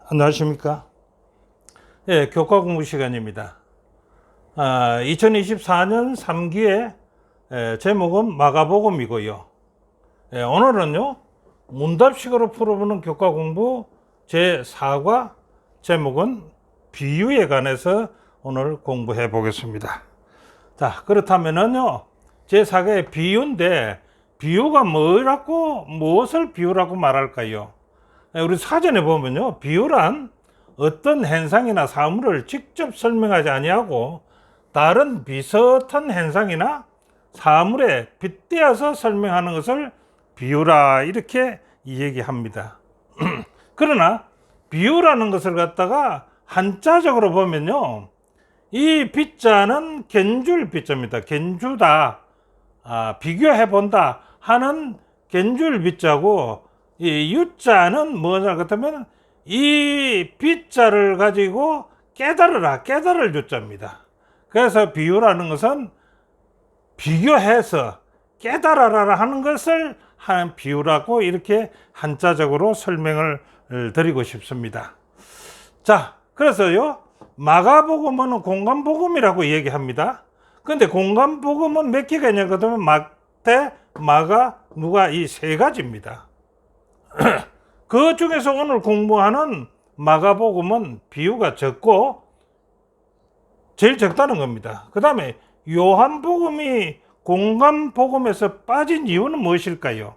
안녕하십니까? 예, 교과 공부 시간입니다. 2024년 3기의 제목은 마가복음이고요. 오늘은요, 문답식으로 풀어보는 교과 공부 제4과 제목은 비유에 관해서 오늘 공부해 보겠습니다. 자, 그렇다면은요, 제4가의 비유인데, 비유가 무엇을 비유라고 말할까요? 우리 사전에 보면요, 비유란 어떤 현상이나 사물을 직접 설명하지 아니하고 다른 비슷한 현상이나 사물에 빗대어서 설명하는 것을 비유라 이렇게 얘기합니다. 그러나 비유라는 것을 갖다가 한자적으로 보면요, 이 빗자는 갠줄 빗자입니다. 갠주다, 비교해 본다 하는 갠줄 빗자고, 이 유자는 뭐냐 그렇다면 이 빗자를 가지고 깨달으라, 깨달을 유자입니다. 그래서 비유라는 것은 비교해서 깨달아라 하는 것을 하는 비유라고 이렇게 한자적으로 설명을 드리고 싶습니다. 자, 그래서요, 마가복음은 공간복음이라고 얘기합니다. 근데 공간복음은 몇 개가 있냐 그러면 마태, 마가, 누가 이 세 가지입니다. 그 중에서 오늘 공부하는 마가복음은 비유가 적고 제일 적다는 겁니다. 그 다음에 요한복음이 공간복음에서 빠진 이유는 무엇일까요?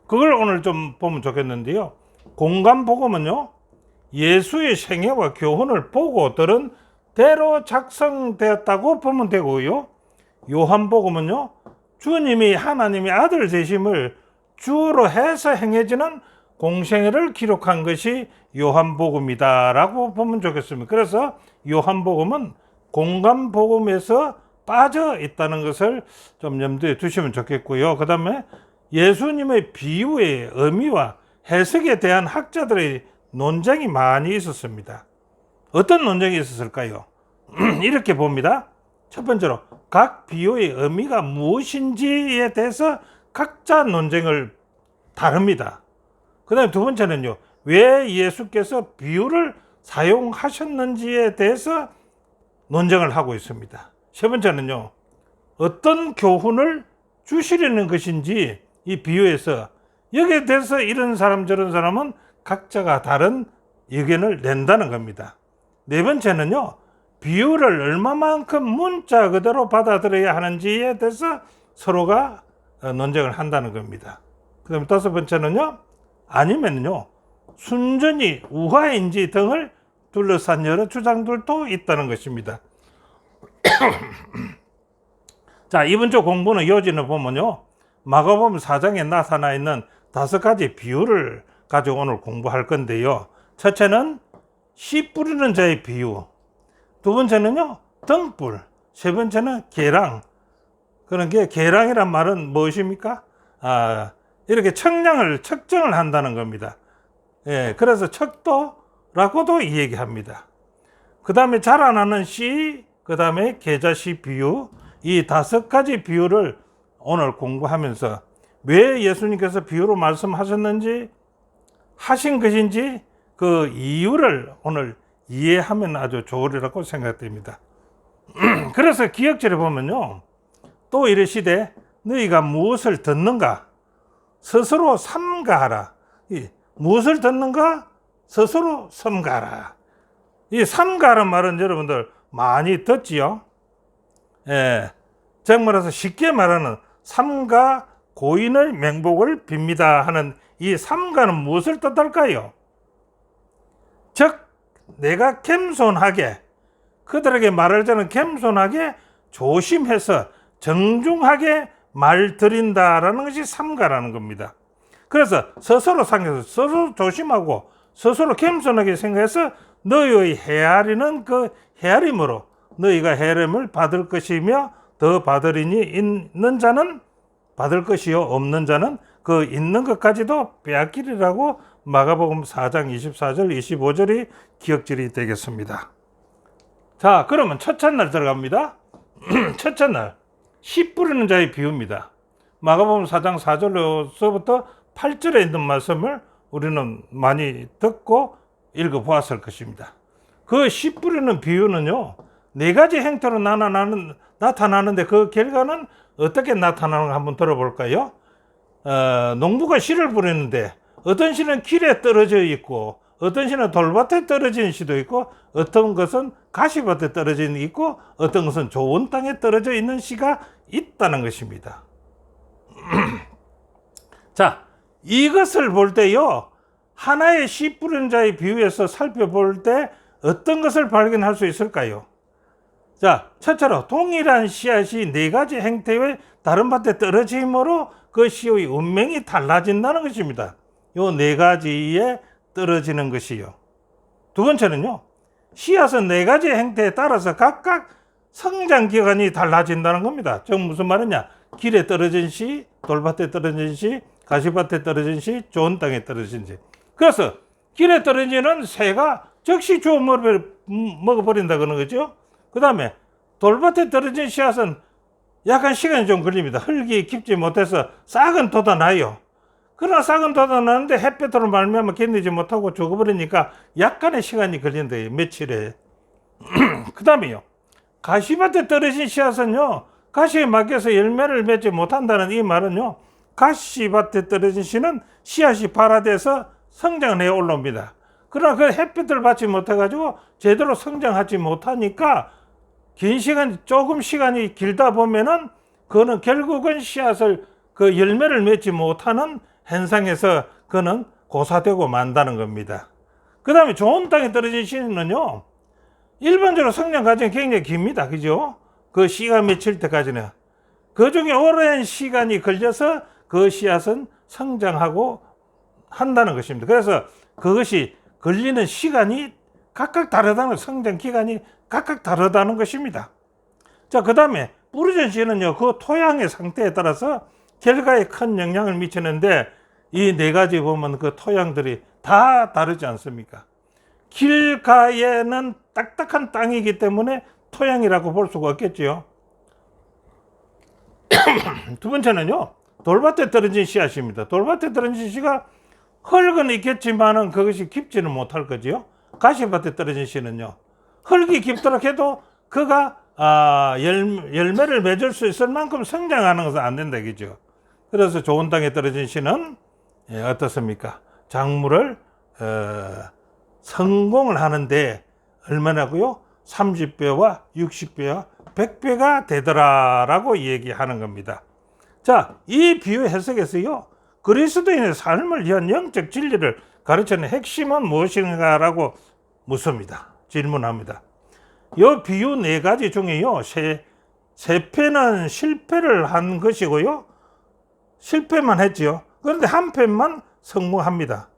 그걸 오늘 좀 보면 좋겠는데요. 공간복음은요, 예수의 생애와 교훈을 보고 들은 대로 작성되었다고 보면 되고요. 요한복음은요, 주님이 하나님의 아들 되심을 주로 해서 행해지는 공생애를 기록한 것이 요한복음이다라고 보면 좋겠습니다. 그래서 요한복음은 공간복음에서 빠져 있다는 것을 좀 염두에 두시면 좋겠고요. 그 다음에 예수님의 비유의 의미와 해석에 대한 학자들의 논쟁이 많이 있었습니다. 어떤 논쟁이 있었을까요? 이렇게 봅니다. 첫 번째로 각 비유의 의미가 무엇인지에 대해서 각자 논쟁을 다릅니다. 그 다음에 두 번째는요, 왜 예수께서 비유를 사용하셨는지에 대해서 논쟁을 하고 있습니다. 세 번째는요, 어떤 교훈을 주시려는 것인지 이 비유에서 여기에 대해서 이런 사람 저런 사람은 각자가 다른 의견을 낸다는 겁니다. 네 번째는요, 비유를 얼마만큼 문자 그대로 받아들여야 하는지에 대해서 서로가 논쟁을 한다는 겁니다. 그 다음에 다섯 번째는요, 아니면요, 순전히 우화인지 등을 둘러싼 여러 주장들도 있다는 것입니다. 자, 이번 주 공부는 요지를 보면요, 마가복음 4장에 나타나 있는 5가지 비유를 가지고 오늘 공부할 건데요. 첫째는 씨 뿌리는 자의 비유, 두 번째는요, 등불, 세 번째는 계랑. 그런 게 계량이란 말은 무엇입니까? 이렇게 측정을 한다는 겁니다. 예, 그래서 척도라고도 얘기합니다. 그 다음에 자라나는 씨, 그 다음에 계자씨 비유, 이 5가지 비유를 오늘 공부하면서 왜 예수님께서 비유로 말씀하셨는지, 하신 것인지 그 이유를 오늘 이해하면 아주 좋으리라고 생각됩니다. 그래서 기역절에 보면요, 또 이르시되 너희가 무엇을 듣는가 스스로 삼가하라. 무엇을 듣는가 스스로 삼가하라. 이 삼가하는 말은 여러분들 많이 듣지요. 예, 정말해서 쉽게 말하는 삼가 고인의 명복을 빕니다 하는 이 삼가는 무엇을 뜻할까요? 즉 내가 겸손하게, 그들에게 말할 때는 겸손하게 조심해서 정중하게 말 드린다라는 것이 삼가라는 겁니다. 그래서 스스로 상해서 스스로 조심하고 스스로 겸손하게 생각해서 너희의 헤아리는 그 헤아림으로 너희가 헤아림을 받을 것이며 더 받으리니 있는 자는 받을 것이요 없는 자는 그 있는 것까지도 빼앗기리라고 마가복음 4장 24절 25절이 기억절이 되겠습니다. 자, 그러면 첫째 날 들어갑니다. 첫째 날 씨 뿌리는 자의 비유입니다. 마가복음 4장 4절로서부터 8절에 있는 말씀을 우리는 많이 듣고 읽어보았을 것입니다. 그 씨 뿌리는 비유는요, 네 가지 형태로 나타나는데 그 결과는 어떻게 나타나는가 한번 들어볼까요? 농부가 씨를 뿌리는데 어떤 씨는 길에 떨어져 있고 어떤 씨는 돌밭에 떨어진 씨도 있고 어떤 것은 가시밭에 떨어져 있고 어떤 것은 좋은 땅에 떨어져 있는 씨가 있다는 것입니다. 자, 이것을 볼 때요, 하나의 씨 뿌리는 자의 비유에서 살펴볼 때 어떤 것을 발견할 수 있을까요? 자, 첫째로 동일한 씨앗이 네 가지 형태의 다른 밭에 떨어짐으로 그 씨의 운명이 달라진다는 것입니다. 요 네 가지에 떨어지는 것이요. 두 번째는요, 씨앗은 네 가지 형태에 따라서 각각 성장 기간이 달라진다는 겁니다. 즉 무슨 말이냐? 길에 떨어진 씨, 돌밭에 떨어진 씨, 가시밭에 떨어진 씨, 좋은 땅에 떨어진 씨. 그래서 길에 떨어지는 새가 즉시 주워 먹어버린다 그러는 거죠. 그 다음에 돌밭에 떨어진 씨앗은 약간 시간이 좀 걸립니다. 흙이 깊지 못해서 싹은 돋아나요. 그러나 싹은 돋아나는데 햇볕으로 말미암아 견디지 못하고 죽어버리니까 약간의 시간이 걸린대요. 며칠에. 그 다음에요, 가시밭에 떨어진 씨앗은요, 가시에 막혀서 열매를 맺지 못한다는 이 말은요, 가시밭에 떨어진 씨는 씨앗이 발화돼서 성장을 해 올라옵니다. 그러나 그 햇빛을 받지 못해가지고 제대로 성장하지 못하니까 긴 시간, 조금 시간이 길다 보면은 그거는 결국은 씨앗을 그 열매를 맺지 못하는 현상에서 그는 고사되고 만다는 겁니다. 그 다음에 좋은 땅에 떨어진 씨는요, 일반적으로 성장 과정이 굉장히 깁니다. 그죠? 그 씨가 맺힐 때까지는. 그 중에 오랜 시간이 걸려서 그 씨앗은 성장하고 한다는 것입니다. 그래서 그것이 걸리는 시간이 각각 다르다는, 성장 기간이 각각 다르다는 것입니다. 자, 그 다음에 뿌리전 씨는요, 그 토양의 상태에 따라서 결과에 큰 영향을 미치는데 이 네 가지 보면 그 토양들이 다 다르지 않습니까? 길가에는 딱딱한 땅이기 때문에 토양이라고 볼 수가 없겠지요. 두 번째는요, 돌밭에 떨어진 씨앗입니다. 돌밭에 떨어진 씨가 흙은 있겠지만은 그것이 깊지는 못할 거지요. 가시밭에 떨어진 씨는요, 흙이 깊도록 해도 그가 열매를 맺을 수 있을 만큼 성장하는 것은 안 된다, 그죠? 그래서 좋은 땅에 떨어진 씨는 어떻습니까? 작물을 성공을 하는데 얼마나고요? 30배와 60배와 100배가 되더라라고 얘기하는 겁니다. 자, 이 비유 해석에서요, 그리스도인의 삶을 위한 영적 진리를 가르치는 핵심은 무엇인가라고 묻습니다. 질문합니다. 이 비유 네 가지 중에요, 세 편은 실패를 한 것이고요, 실패만 했지요. 그런데 한 편만 성공합니다.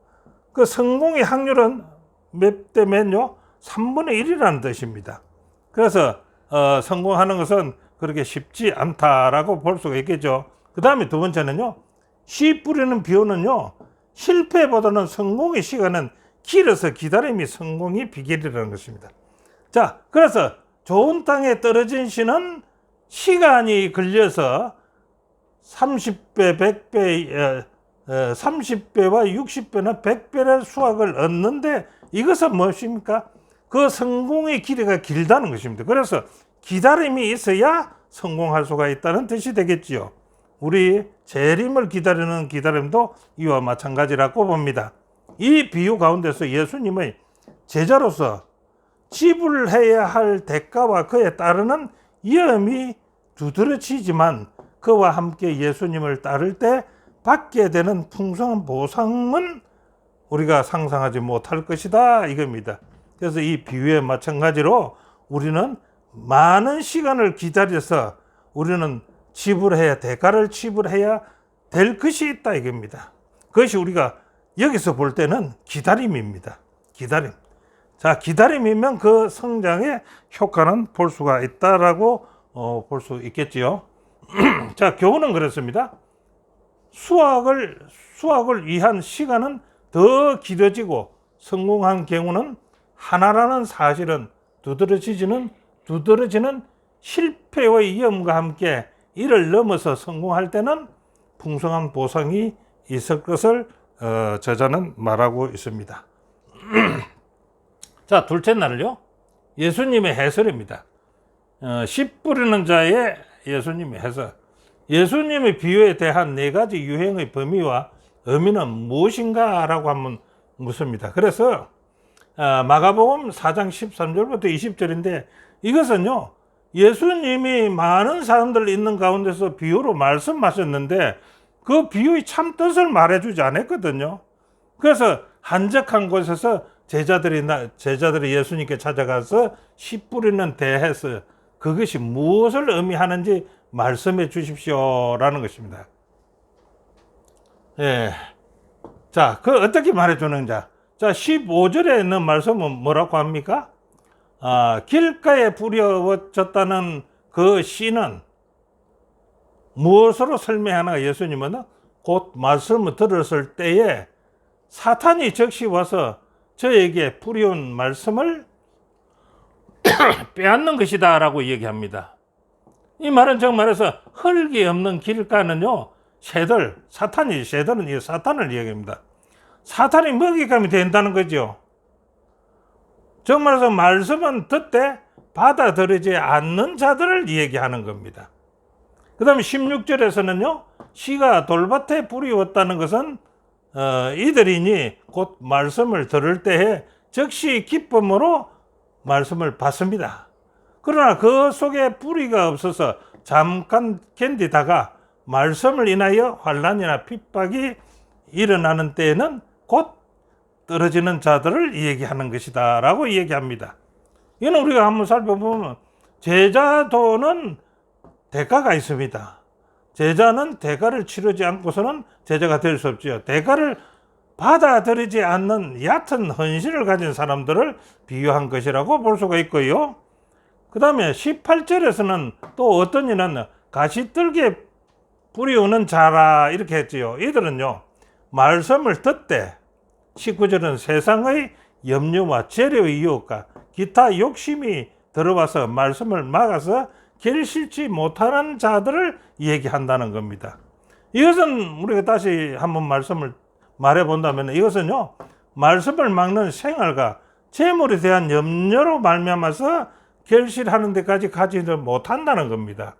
그 성공의 확률은 몇 대면요? 3분의 1이라는 뜻입니다. 그래서 성공하는 것은 그렇게 쉽지 않다라고 볼 수가 있겠죠. 그 다음에 두 번째는요, 씨 뿌리는 비유는요, 실패보다는 성공의 시간은 길어서 기다림이 성공의 비결이라는 것입니다. 자, 그래서 좋은 땅에 떨어진 씨는 시간이 걸려서 30배, 100배, 30배와 60배나 100배의 수확을 얻는데 이것은 무엇입니까? 그 성공의 길이가 길다는 것입니다. 그래서 기다림이 있어야 성공할 수가 있다는 뜻이 되겠지요. 우리 재림을 기다리는 기다림도 이와 마찬가지라고 봅니다. 이 비유 가운데서 예수님의 제자로서 지불해야 할 대가와 그에 따르는 위험이 두드러지지만 그와 함께 예수님을 따를 때 받게 되는 풍성한 보상은 우리가 상상하지 못할 것이다, 이겁니다. 그래서 이 비유에 마찬가지로 우리는 많은 시간을 기다려서 우리는 대가를 지불해야 될 것이 있다, 이겁니다. 그것이 우리가 여기서 볼 때는 기다림입니다. 기다림. 자, 기다림이면 그 성장의 효과는 볼 수가 있다라고 볼 수 있겠지요. 자, 교훈은 그렇습니다. 수확을 위한 시간은 더 길어지고 성공한 경우는 하나라는 사실은 두드러지는 실패의 위험과 함께 이를 넘어서 성공할 때는 풍성한 보상이 있을 것을 저자는 말하고 있습니다. 자, 둘째 날은요, 예수님의 해설입니다. 씨 뿌리는 자의 예수님의 해설. 예수님의 비유에 대한 네 가지 유행의 범위와 의미는 무엇인가 라고 한번 묻습니다. 그래서 마가복음 4장 13절부터 20절인데, 이것은요, 예수님이 많은 사람들 있는 가운데서 비유로 말씀하셨는데 그 비유의 참 뜻을 말해주지 않았거든요. 그래서 한적한 곳에서 제자들이 예수님께 찾아가서 씨 뿌리는 대해서 그것이 무엇을 의미하는지 말씀해 주십시오라는 것입니다. 예. 자, 어떻게 말해주는지. 자, 15절에 있는 말씀은 뭐라고 합니까? 길가에 뿌려졌다는 그 씨는 무엇으로 설명하나? 예수님은 곧 말씀을 들었을 때에 사탄이 즉시 와서 저에게 뿌려온 말씀을 빼앗는 것이다 라고 얘기합니다. 이 말은 정말해서 흙이 없는 길가는요, 새들은 이 사탄을 얘기합니다. 사탄이 먹잇감이 된다는 거죠. 정말해서 말씀은 듣되 받아들이지 않는 자들을 얘기하는 겁니다. 그 다음에 16절에서는요, 씨가 돌밭에 뿌리웠다는 것은 이들이니 곧 말씀을 들을 때에 즉시 기쁨으로 말씀을 받습니다. 그러나 그 속에 뿌리가 없어서 잠깐 견디다가 말씀을 인하여 환난이나 핍박이 일어나는 때에는 곧 떨어지는 자들을 얘기하는 것이다 라고 얘기합니다. 이는 우리가 한번 살펴보면 제자도는 대가가 있습니다. 제자는 대가를 치르지 않고서는 제자가 될 수 없지요. 대가를 받아들이지 않는 얕은 헌신을 가진 사람들을 비유한 것이라고 볼 수가 있고요. 그 다음에 18절에서는 또 어떤 이는 가시떨기에 뿌리우는 자라 이렇게 했지요. 이들은요, 말씀을 듣되 19절은 세상의 염려와 재료의 유혹과 기타 욕심이 들어와서 말씀을 막아서 결실치 못하는 자들을 얘기한다는 겁니다. 이것은 우리가 다시 한번 말씀을 말해 본다면 이것은요, 말씀을 막는 생활과 재물에 대한 염려로 말미암아서 결실하는 데까지 가지 못한다는 겁니다.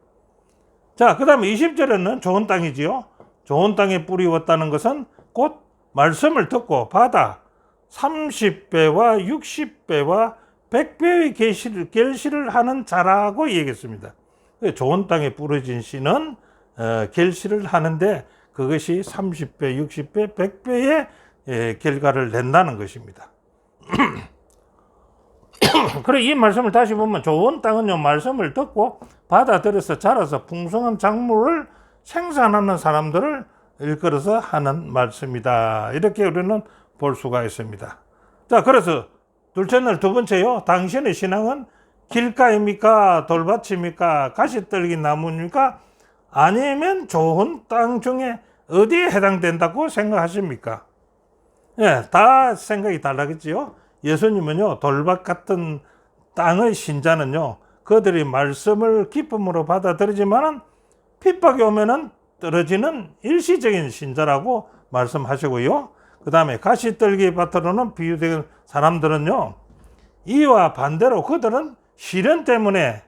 자, 그 다음에 20절에는 좋은 땅이지요. 좋은 땅에 뿌리웠다는 것은 곧 말씀을 듣고 받아 30배와 60배와 100배의 결실을 하는 자라고 얘기했습니다. 좋은 땅에 뿌려진 씨는 결실을 하는데 그것이 30배, 60배, 100배의 결과를 낸다는 것입니다. 그래, 이 말씀을 다시 보면 좋은 땅은요, 말씀을 듣고 받아들여서 자라서 풍성한 작물을 생산하는 사람들을 일컬어서 하는 말씀이다. 이렇게 우리는 볼 수가 있습니다. 자, 그래서 둘째 날 두 번째요. 당신의 신앙은 길가입니까? 돌밭입니까? 가시떨기 나무입니까? 아니면 좋은 땅 중에 어디에 해당된다고 생각하십니까? 예, 다 생각이 달라겠지요. 예수님은요, 돌밭 같은 땅의 신자는요, 그들이 말씀을 기쁨으로 받아들이지만은 핍박이 오면은 떨어지는 일시적인 신자라고 말씀하시고요. 그 다음에 가시떨기 밭으로는 비유된 사람들은요, 이와 반대로 그들은 시련 때문에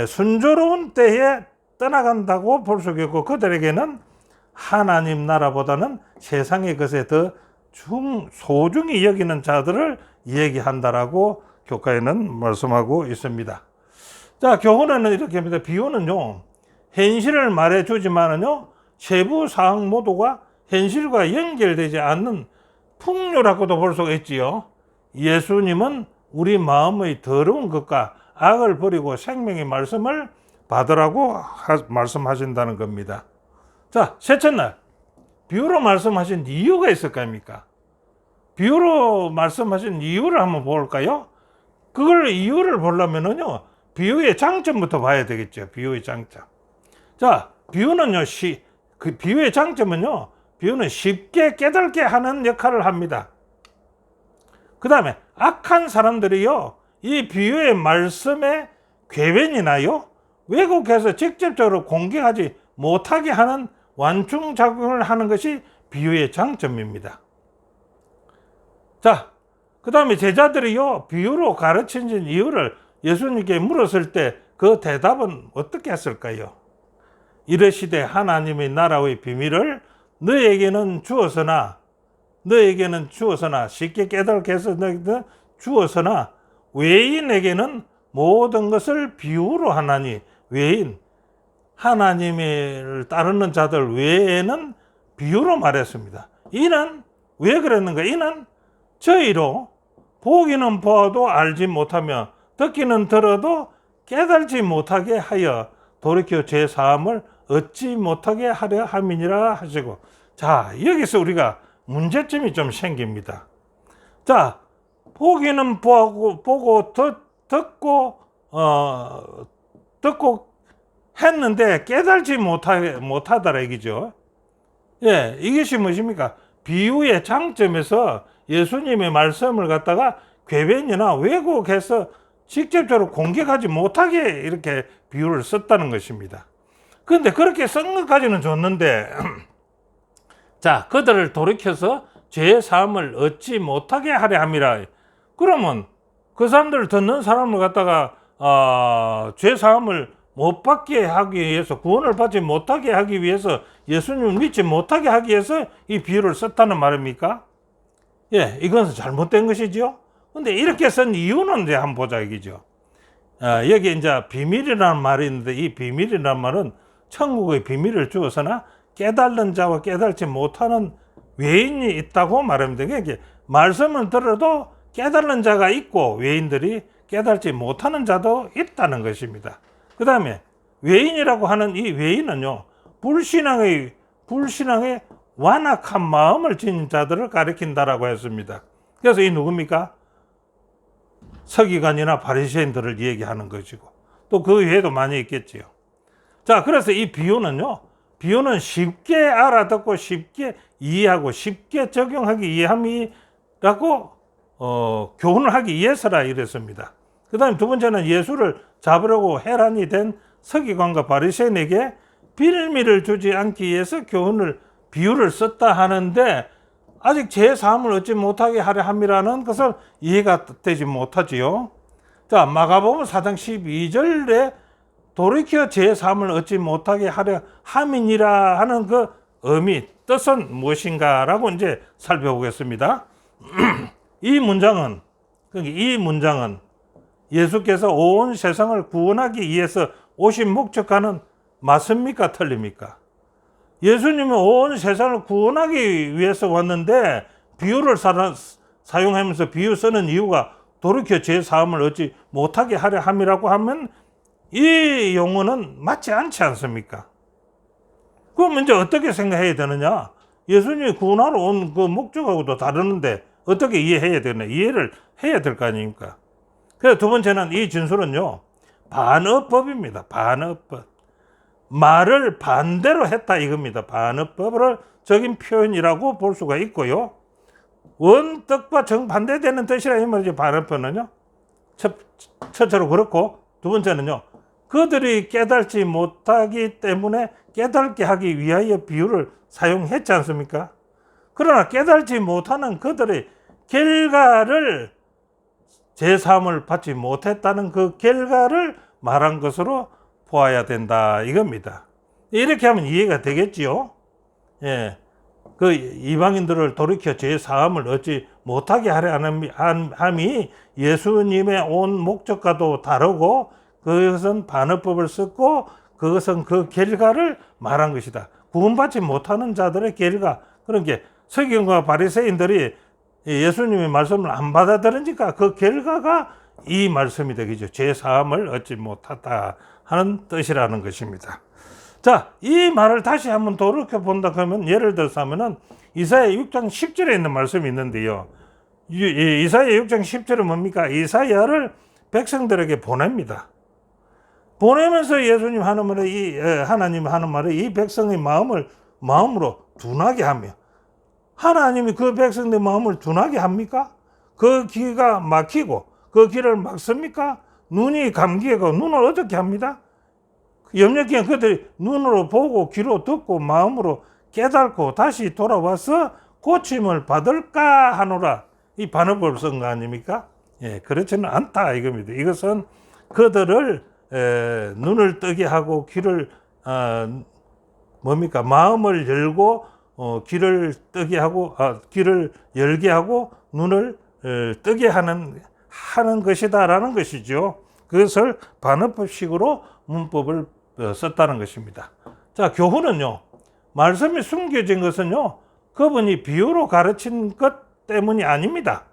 순조로운 때에 떠나간다고 볼 수 있고, 그들에게는 하나님 나라보다는 세상의 것에 더 소중히 여기는 자들을 얘기한다라고 교과에는 말씀하고 있습니다. 자, 교훈에는 이렇게 합니다. 비유는요, 현실을 말해주지만은요, 세부 사항 모두가 현실과 연결되지 않는 풍요라고도 볼 수가 있지요. 예수님은 우리 마음의 더러운 것과 악을 버리고 생명의 말씀을 받으라고 말씀하신다는 겁니다. 자, 셋째 날, 비유로 말씀하신 이유가 있을 거 아닙니까? 비유로 말씀하신 이유를 한번 볼까요? 그걸 이유를 보려면은요, 비유의 장점부터 봐야 되겠죠. 비유의 장점. 자, 비유는요, 비유의 장점은요, 비유는 쉽게 깨닫게 하는 역할을 합니다. 그 다음에 악한 사람들이요, 이 비유의 말씀에 궤변이나요, 왜곡해서 직접적으로 공격하지 못하게 하는 완충작용을 하는 것이 비유의 장점입니다. 자, 그 다음에 제자들이요, 비유로 가르친 이유를 예수님께 물었을 때 그 대답은 어떻게 했을까요? 이르시되 하나님의 나라의 비밀을 너에게는 주었으나 쉽게 깨닫게 해서 너에게는 주었으나 외인에게는 모든 것을 비유로 하나니, 외인, 하나님을 따르는 자들 외에는 비유로 말했습니다. 이는 왜 그랬는가? 이는 저희로 보기는 보아도 알지 못하며 듣기는 들어도 깨달지 못하게 하여 돌이켜 죄 사함을 얻지 못하게 하려 함이니라 하시고, 자, 여기서 우리가 문제점이 좀 생깁니다. 자, 보기는 보고 듣고 했는데 깨달지 못하더라 이기죠. 예, 이것이 무엇입니까? 비유의 장점에서 예수님의 말씀을 갖다가 궤변이나 왜곡해서 직접적으로 공격하지 못하게 이렇게 비유를 썼다는 것입니다. 그런데 그렇게 쓴 것까지는 좋는데 자, 그들을 돌이켜서 죄 사함을 얻지 못하게 하려 함이라. 그러면 그 사람들을 듣는 사람을 갖다가 죄 사함을 못 받게 하기 위해서, 구원을 받지 못하게 하기 위해서, 예수님을 믿지 못하게 하기 위해서 이 비유를 썼다는 말입니까? 예, 이건 잘못된 것이죠. 근데 이렇게 쓴 이유는 이제 한번 보자 이기죠. 여기 이제 비밀이라는 말이 있는데, 이 비밀이라는 말은 천국의 비밀을 주어서나 깨달는 자와 깨달지 못하는 외인이 있다고 말합니다. 그러니까 말씀을 들어도 깨달는 자가 있고 외인들이 깨달지 못하는 자도 있다는 것입니다. 그 다음에 외인이라고 하는 이 외인은요, 불신앙의 완악한 마음을 지닌 자들을 가리킨다라고 했습니다. 그래서 이 누굽니까? 서기관이나 바리새인들을 얘기하는 것이고, 또 그 외에도 많이 있겠지요. 자, 그래서 이 비유는 쉽게 알아듣고 쉽게 이해하고 쉽게 적용하기 이해함이라고 교훈을 하기 위해서라 이랬습니다. 그 다음에 두 번째는 예수를 잡으려고 해란이 된 서기관과 바리새인에게 빌미를 주지 않기 위해서 비유를 썼다 하는데, 아직 죄 사함을 얻지 못하게 하려 함이라는 것을 이해가 되지 못하지요. 자, 마가복음 4장 12절에 돌이켜 죄 사함을 얻지 못하게 하려 함이니라 하는 그 의미, 뜻은 무엇인가라고 이제 살펴보겠습니다. 이 문장은 예수께서 온 세상을 구원하기 위해서 오신 목적과는 맞습니까? 틀립니까? 예수님은 온 세상을 구원하기 위해서 왔는데 비유를 사용하면서 비유 쓰는 이유가 돌이켜 죄 사함을 얻지 못하게 하려 함이라고 하면 이 용어는 맞지 않지 않습니까? 그럼 이제 어떻게 생각해야 되느냐? 예수님이 구원하러 온 그 목적하고도 다르는데 어떻게 이해해야 되나? 이해를 해야 될 거 아닙니까? 그래서 두 번째는 이 진술은요, 반어법입니다. 반어법. 말을 반대로 했다 이겁니다. 반어법적인 표현이라고 볼 수가 있고요. 원뜻과 정반대되는 뜻이라 이 말이죠. 반어법은요. 첫째로 그렇고, 두 번째는요, 그들이 깨달지 못하기 때문에 깨닫게 하기 위하여 비유를 사용했지 않습니까? 그러나 깨달지 못하는 그들의 결과를, 제사함을 받지 못했다는 그 결과를 말한 것으로 보아야 된다 이겁니다. 이렇게 하면 이해가 되겠지요. 예, 그 이방인들을 돌이켜 죄 사함을 얻지 못하게 하려 함이 예수님의 온 목적과도 다르고, 그것은 반어법을 썼고, 그것은 그 결과를 말한 것이다. 구원받지 못하는 자들의 결과. 그러니까 서기관과 바리새인들이 예수님의 말씀을 안 받아들으니까 그 결과가 이 말씀이 되겠죠. 죄 사함을 얻지 못하다 하는 뜻이라는 것입니다. 자, 이 말을 다시 한번 돌이켜 본다 그러면, 예를 들어서 하면은 이사야 6장 10절에 있는 말씀이 있는데요. 이사야 6장 10절은 뭡니까? 이사야를 백성들에게 보냅니다. 보내면서 예수님 하는 말에, 하나님 하는 말에 이 백성의 마음으로 둔하게 하며, 하나님이 그 백성의 마음을 둔하게 합니까? 그 귀가 막히고 그 귀를 막습니까? 눈이 감기고 눈을 어떻게 합니다? 염려기에 그들이 눈으로 보고 귀로 듣고 마음으로 깨닫고 다시 돌아와서 고침을 받을까 하노라. 이 반어법을 쓴 거 아닙니까? 예, 그렇지는 않다 이겁니다. 이것은 그들을 눈을 뜨게 하고 귀를 마음을 열고 귀를 뜨게 하고 귀를 열게 하고 눈을 뜨게 하는 것이다라는 것이죠. 그것을 반어법식으로 문법을 썼다는 것입니다. 자, 교훈은요. 말씀이 숨겨진 것은요. 그분이 비유로 가르친 것 때문이 아닙니다.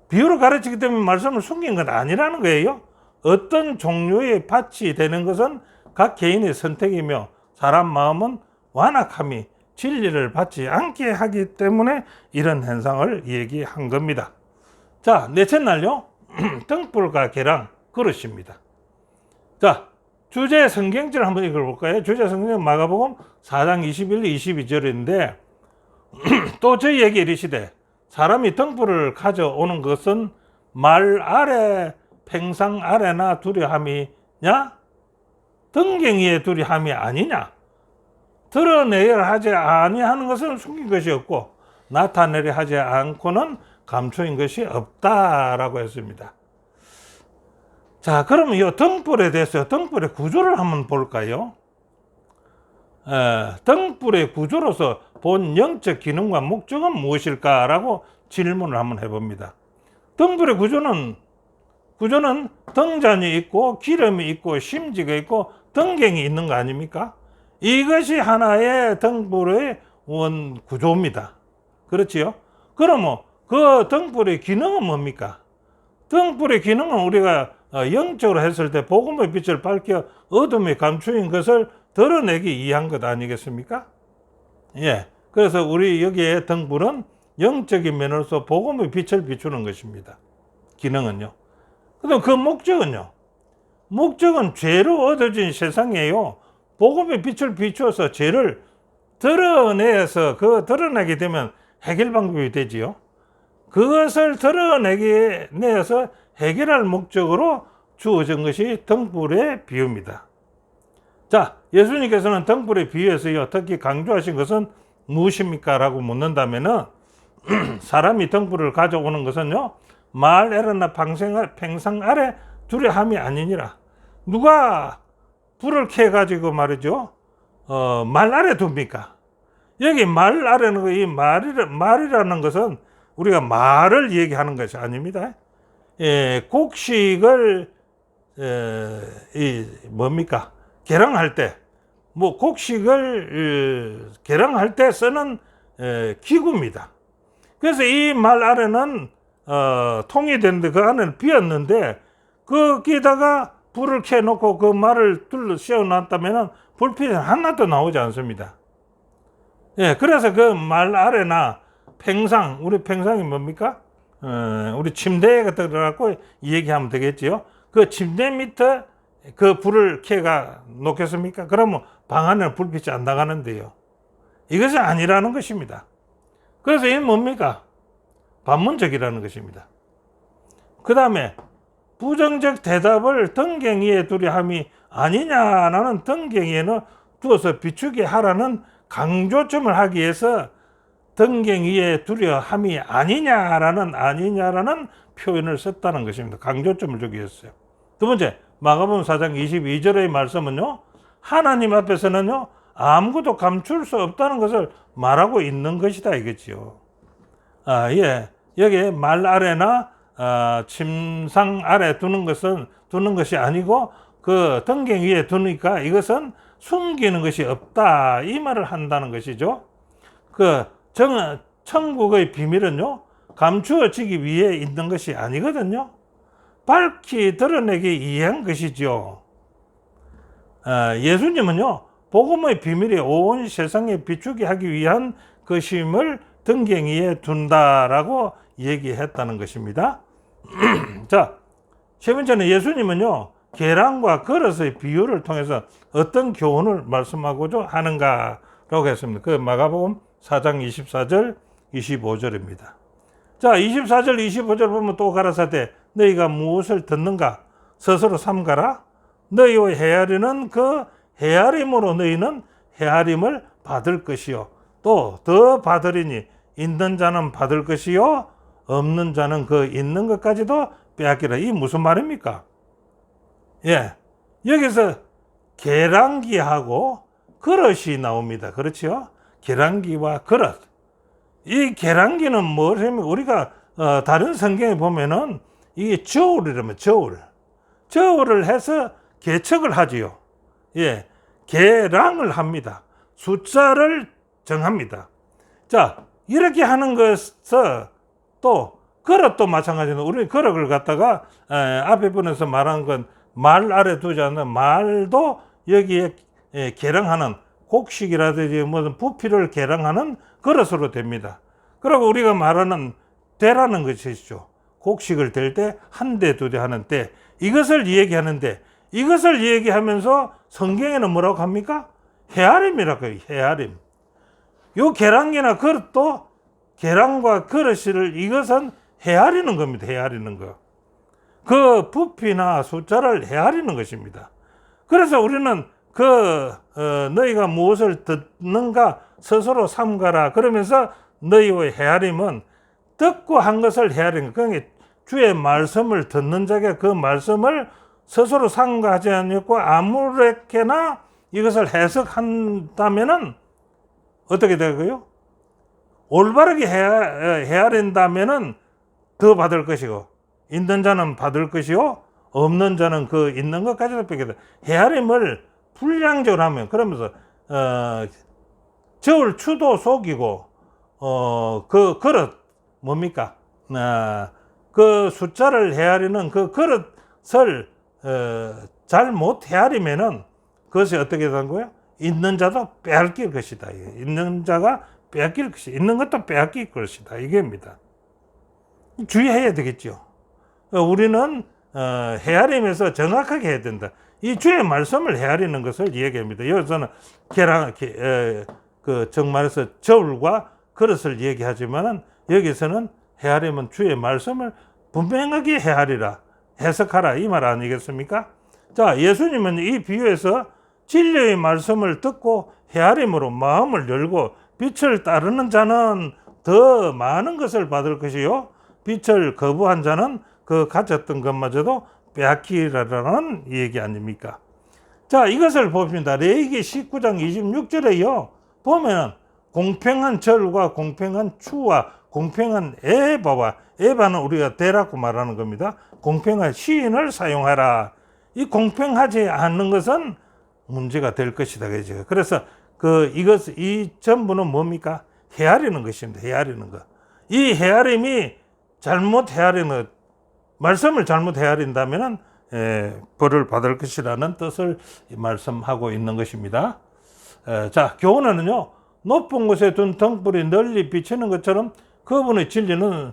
비유로 가르치기 때문에 말씀을 숨긴 건 아니라는 거예요. 어떤 종류의 밭이 되는 것은 각 개인의 선택이며 사람 마음은 완악함이 진리를 받지 않게 하기 때문에 이런 현상을 얘기한 겁니다. 자, 넷째 날요. 등불과 계랑 그릇입니다. 자, 주제 성경절 한번 읽어볼까요? 주제 성경 마가복음 4장 21, 22절인데 또 저희에게 이르시되 사람이 등불을 가져오는 것은 말 아래 팽상 아래나 두려함이냐 등갱이의 두려함이 아니냐 드러내야 하지 아니하는 것은 숨긴 것이 없고 나타내려 하지 않고는 감추인 것이 없다라고 했습니다. 자, 그러면 이 등불에 대해서 등불의 구조를 한번 볼까요? 등불의 구조로서 본 영적 기능과 목적은 무엇일까라고 질문을 한번 해봅니다. 등불의 구조는 등잔이 있고 기름이 있고 심지가 있고 등갱이 있는 거 아닙니까? 이것이 하나의 등불의 원 구조입니다. 그렇지요? 그러면 그 등불의 기능은 뭡니까? 등불의 기능은 우리가 영적으로 했을 때 복음의 빛을 밝혀 어둠에 감추인 것을 드러내기 위한 것 아니겠습니까? 예. 그래서 우리 여기에 등불은 영적인 면으로서 복음의 빛을 비추는 것입니다. 기능은요. 그럼 그 목적은요. 목적은 죄로 얻어진 세상이에요. 복음의 빛을 비추어서 죄를 드러내서 드러내게 되면 해결 방법이 되지요. 그것을 드러내서 해결할 목적으로 주어진 것이 등불의 비유입니다. 자, 예수님께서는 등불의 비유에서 특히 강조하신 것은 무엇입니까? 라고 묻는다면은 사람이 등불을 가져오는 것은요, 말 아래나 팽상 아래 두려함이 아니니라. 누가 불을 켜가지고 말이죠, 말 아래 둡니까? 여기 말 아래는 이 말이라는 것은 우리가 말을 얘기하는 것이 아닙니다. 곡식을 계량할 때, 곡식을 계량할 때 쓰는 기구입니다. 그래서 이 말 아래는 통이 되는데 그 안에는 비었는데 거기다가 불을 켜놓고 그 말을 둘러 씌워놨다면 불빛이 하나도 나오지 않습니다. 그래서 그 말 아래나 팽상, 우리 팽상이 뭡니까? 우리 침대에 갖다 들어갖고 얘기하면 되겠지요. 그 침대 밑에 그 불을 켜가 놓겠습니까? 그러면 방 안에는 불빛이 안 나가는데요. 이것이 아니라는 것입니다. 그래서 이게 뭡니까? 반문적이라는 것입니다. 그 다음에 부정적 대답을 등갱이에 두려함이 아니냐라는 등갱이에는 두어서 비추게 하라는 강조점을 하기 위해서 등갱이에 두려함이 아니냐라는 표현을 썼다는 것입니다. 강조점을 주기 위해서요. 두 번째, 마가복음 4장 22절의 말씀은요, 하나님 앞에서는요, 아무것도 감출 수 없다는 것을 말하고 있는 것이다 이거지요. 여기에 말 아래나 침상 아래 두는 것이 아니고 그 등갱 위에 두니까 이것은 숨기는 것이 없다 이 말을 한다는 것이죠. 천국의 비밀은요, 감추어지기 위해 있는 것이 아니거든요. 밝히 드러내기 위한 것이죠. 예수님은요, 복음의 비밀이 온 세상에 비추게 하기 위한 것임을 등갱이에 둔다라고 얘기했다는 것입니다. 자, 세 번째는 예수님은요, 계량과 그릇의 비유를 통해서 어떤 교훈을 말씀하고자 하는가라고 했습니다. 그 마가복음 4장 24절, 25절입니다. 자, 24절, 25절 보면 또 가라사대 너희가 무엇을 듣는가 스스로 삼가라. 너희의 헤아리는 그 헤아림으로 너희는 헤아림을 받을 것이요 또 더 받으리니 있는 자는 받을 것이요 없는 자는 그 있는 것까지도 빼앗기라. 이 무슨 말입니까? 예, 여기서 계량기하고 그릇이 나옵니다. 그렇죠? 계량기와 그릇. 이 계량기는 뭐냐면 우리가 다른 성경에 보면은 이게 저울이라면 저울을 해서 계측을 하지요. 예, 계량을 합니다. 숫자를 정합니다. 자, 이렇게 하는 것은 또 그릇도 마찬가지로 우리 그릇을 갖다가 앞에 분에서 말한 건 말 아래 두지 않는 말도 여기에 계량하는 곡식이라든지 무슨 부피를 계량하는 그릇으로 됩니다. 그리고 우리가 말하는 대라는 것이죠. 곡식을 댈 때 한 대, 두 대 하는 때 이것을 얘기하는데 이것을 얘기하면서 성경에는 뭐라고 합니까? 헤아림이라고 해요. 헤아림. 요 계량기나 그릇도 계량과 그릇을 이것은 헤아리는 겁니다. 헤아리는 거. 그 부피나 숫자를 헤아리는 것입니다. 그래서 우리는 너희가 무엇을 듣는가 스스로 삼가라. 그러면서 너희의 헤아림은 듣고 한 것을 헤아리는 것. 그러니까 주의 말씀을 듣는 자가 그 말씀을 스스로 삼가하지 않고 아무렇게나 이것을 해석한다면은 어떻게 되고요? 올바르게 헤아린다면은 더 받을 것이고 있는 자는 받을 것이요 없는 자는 그 있는 것까지도 뺏게 돼. 헤아림을 불량적으로 하면 그러면서 저울 추도 속이고 그 그릇 뭡니까? 그 숫자를 헤아리는 그 그릇을 잘못 헤아리면은 그것이 어떻게 되는 거예요? 있는 자도 빼앗길 것이다. 있는 자가 빼앗길 것이 있는 것도 빼앗길 것이다. 이게입니다. 주의해야 되겠죠. 우리는 헤아림에서 정확하게 해야 된다. 이 주의 말씀을 헤아리는 것을 얘기합니다. 여기서는 정말에서 저울과 그릇을 얘기하지만은 여기서는 헤아림은 주의 말씀을 분명하게 헤아리라, 해석하라 이 말 아니겠습니까? 자, 예수님은 이 비유에서 진리의 말씀을 듣고 헤아림으로 마음을 열고 빛을 따르는 자는 더 많은 것을 받을 것이요 빛을 거부한 자는 그 가졌던 것마저도 빼앗기라라는 얘기 아닙니까? 자, 이것을 봅니다. 레위기 19장 26절에요. 보면 공평한 절과 공평한 추와 공평한 에바는 우리가 대라고 말하는 겁니다. 공평한 시인을 사용하라. 이 공평하지 않는 것은 문제가 될 것이다. 그래서 이 전부는 뭡니까? 헤아리는 것입니다. 헤아리는 것. 이 헤아림이 잘못 헤아리는 말씀을 잘못 헤아린다면은 벌을 받을 것이라는 뜻을 말씀하고 있는 것입니다. 자, 교훈은요, 높은 곳에 둔 등불이 널리 비치는 것처럼 그분의 진리는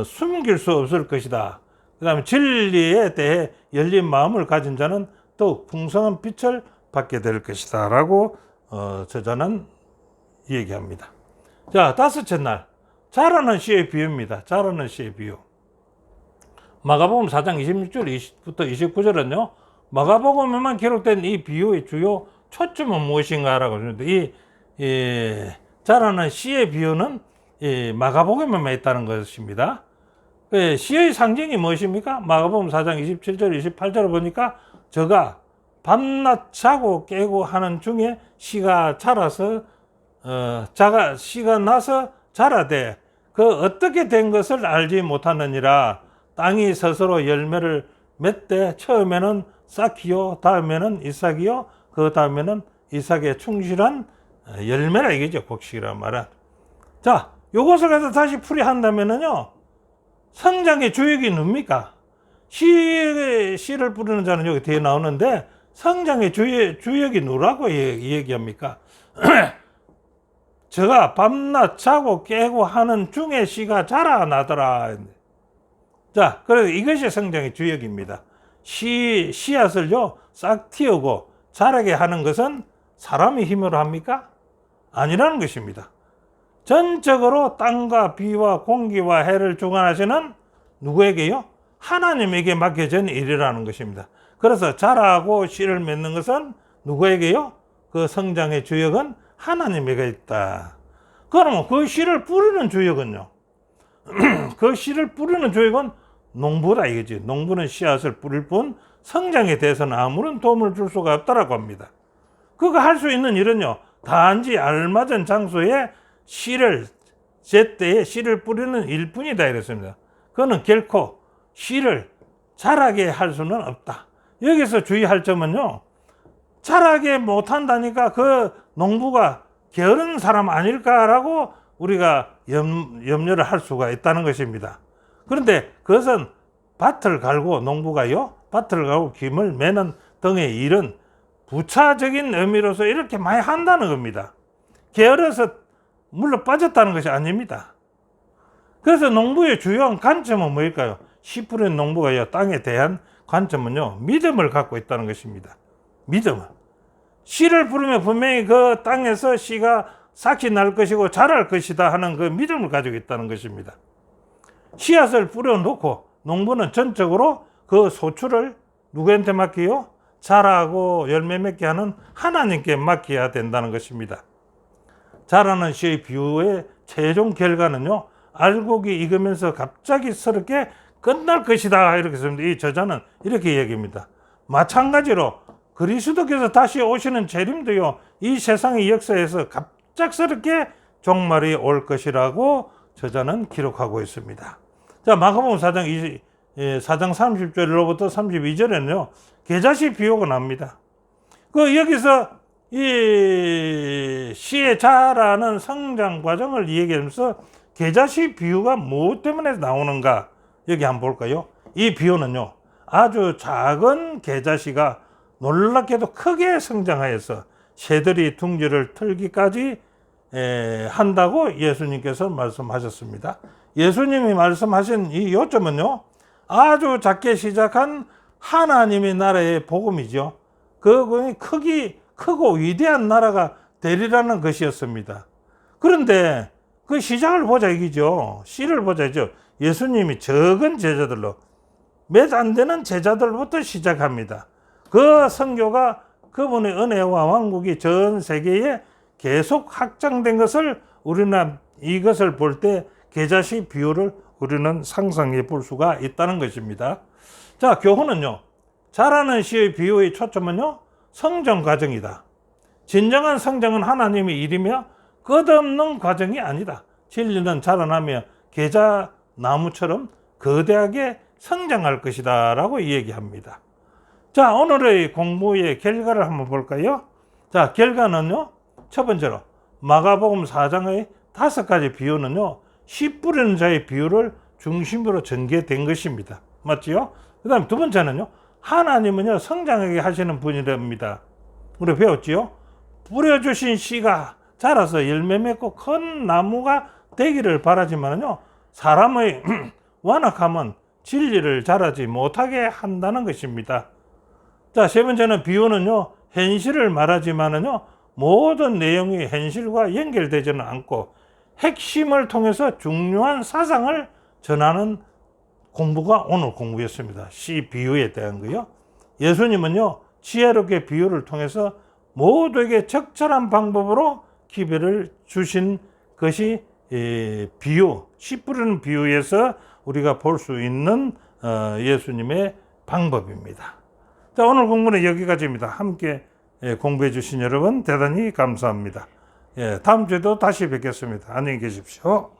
숨길 수 없을 것이다. 그 다음에 진리에 대해 열린 마음을 가진 자는 더욱 풍성한 빛을 받게 될 것이다. 라고 저자는 얘기합니다. 자, 다섯째 날, 자라는 씨의 비유입니다. 자라는 씨의 비유. 마가복음 4장 26절부터 29절은요, 마가복음에만 기록된 이 비유의 주요 초점은 무엇인가라고 하는데, 이 자라는 씨의 비유는 이 마가복음에만 있다는 것입니다. 씨의 상징이 무엇입니까? 마가복음 4장 27절, 28절을 보니까 저가 밤낮 자고 깨고 하는 중에 씨가 자라서 씨가 나서 자라되 그 어떻게 된 것을 알지 못하느니라. 땅이 스스로 열매를 맺되 처음에는 싹이요 다음에는 이삭이요 그 다음에는 이삭에 충실한 열매라 이거죠. 곡식이란 말은. 자, 요것을 가서 다시 풀이한다면은요, 성장의 주역이 누굽니까? 씨를 뿌리는 자는 여기 뒤에 나오는데 성장의 주역이 누구라고 얘기합니까? 저가 밤낮 자고 깨고 하는 중에 씨가 자라나더라. 자, 그래서 이것이 성장의 주역입니다. 씨앗을요, 싹 틔우고 자라게 하는 것은 사람의 힘으로 합니까? 아니라는 것입니다. 전적으로 땅과 비와 공기와 해를 주관하시는 누구에게요? 하나님에게 맡겨진 일이라는 것입니다. 그래서 자라고 씨를 맺는 것은 누구에게요? 그 성장의 주역은 하나님에게 있다. 그러면 그 씨를 뿌리는 주역은요? 그 씨를 뿌리는 주역은 농부다 이거지. 농부는 씨앗을 뿌릴 뿐 성장에 대해서는 아무런 도움을 줄 수가 없다라고 합니다. 그가 할 수 있는 일은요, 단지 알맞은 장소에 씨를 제때에 씨를 뿌리는 일뿐이다 이랬습니다. 그는 결코 씨를 자라게 할 수는 없다. 여기서 주의할 점은요, 자라게 못한다니까 그 농부가 게으른 사람 아닐까라고 우리가 염려를 할 수가 있다는 것입니다. 그런데 그것은 밭을 갈고 농부가요, 밭을 갈고 김을 매는 등의 일은 부차적인 의미로서 이렇게 많이 한다는 겁니다. 게을러서 물러 빠졌다는 것이 아닙니다. 그래서 농부의 주요한 관점은 뭘까요? 씨 뿌리는 농부가요, 땅에 대한 관점은요, 믿음을 갖고 있다는 것입니다. 믿음은. 씨를 뿌리면 분명히 그 땅에서 씨가 싹이 날 것이고 자랄 것이다 하는 그 믿음을 가지고 있다는 것입니다. 씨앗을 뿌려놓고 농부는 전적으로 그 소출을 누구한테 맡기요? 자라고 열매 맺게 하는 하나님께 맡겨야 된다는 것입니다. 자라는 씨의 비유의 최종 결과는요, 알곡이 익으면서 갑자기스럽게 끝날 것이다 이렇게 했습니다. 이 저자는 이렇게 얘기합니다. 마찬가지로 그리스도께서 다시 오시는 재림도요, 이 세상의 역사에서 갑작스럽게 종말이 올 것이라고 저자는 기록하고 있습니다. 자, 마가복음 4장 30절로부터 32절에는요, 계자씨 비유가 납니다. 그 여기서 이 씨의 자라는 성장 과정을 얘기하면서 계자씨 비유가 무엇 때문에 나오는가 여기 한번 볼까요? 이 비유는요, 아주 작은 계자씨가 놀랍게도 크게 성장하여서 새들이 둥지를 틀기까지 한다고 예수님께서 말씀하셨습니다. 예수님이 말씀하신 이 요점은요, 아주 작게 시작한 하나님의 나라의 복음이죠. 그분이 크고 위대한 나라가 되리라는 것이었습니다. 그런데 그 시작을 보자 이기죠. 씨를 보자죠. 예수님이 적은 제자들로 몇 안 되는 제자들부터 시작합니다. 그 선교가 그분의 은혜와 왕국이 전 세계에 계속 확장된 것을 우리는 이것을 볼 때 계자씨 비유를 우리는 상상해 볼 수가 있다는 것입니다. 자, 교훈은요, 자라는 씨의 비유의 초점은요, 성장 과정이다. 진정한 성장은 하나님의 일이며 끝없는 과정이 아니다. 진리는 자라나며 계자 나무처럼 거대하게 성장할 것이다 라고 얘기합니다. 자, 오늘의 공부의 결과를 한번 볼까요? 자, 결과는요, 첫 번째로 마가복음 4장의 5가지 비유는요, 씨 뿌리는 자의 비유를 중심으로 전개된 것입니다. 맞지요? 그 다음에 두 번째는요, 하나님은요, 성장하게 하시는 분이랍니다. 우리 배웠지요? 뿌려주신 씨가 자라서 열매 맺고 큰 나무가 되기를 바라지만요, 사람의 완악함은 진리를 자라지 못하게 한다는 것입니다. 자, 세 번째는 비유는요, 현실을 말하지만은요, 모든 내용이 현실과 연결되지는 않고 핵심을 통해서 중요한 사상을 전하는 공부가 오늘 공부였습니다. 씨 비유에 대한 거요. 예수님은요, 지혜롭게 비유를 통해서 모두에게 적절한 방법으로 기회를 주신 것이 비유, 씨 뿌리는 비유에서 우리가 볼 수 있는 예수님의 방법입니다. 자, 오늘 공부는 여기까지입니다. 함께 공부해 주신 여러분 대단히 감사합니다. 다음 주에도 다시 뵙겠습니다. 안녕히 계십시오.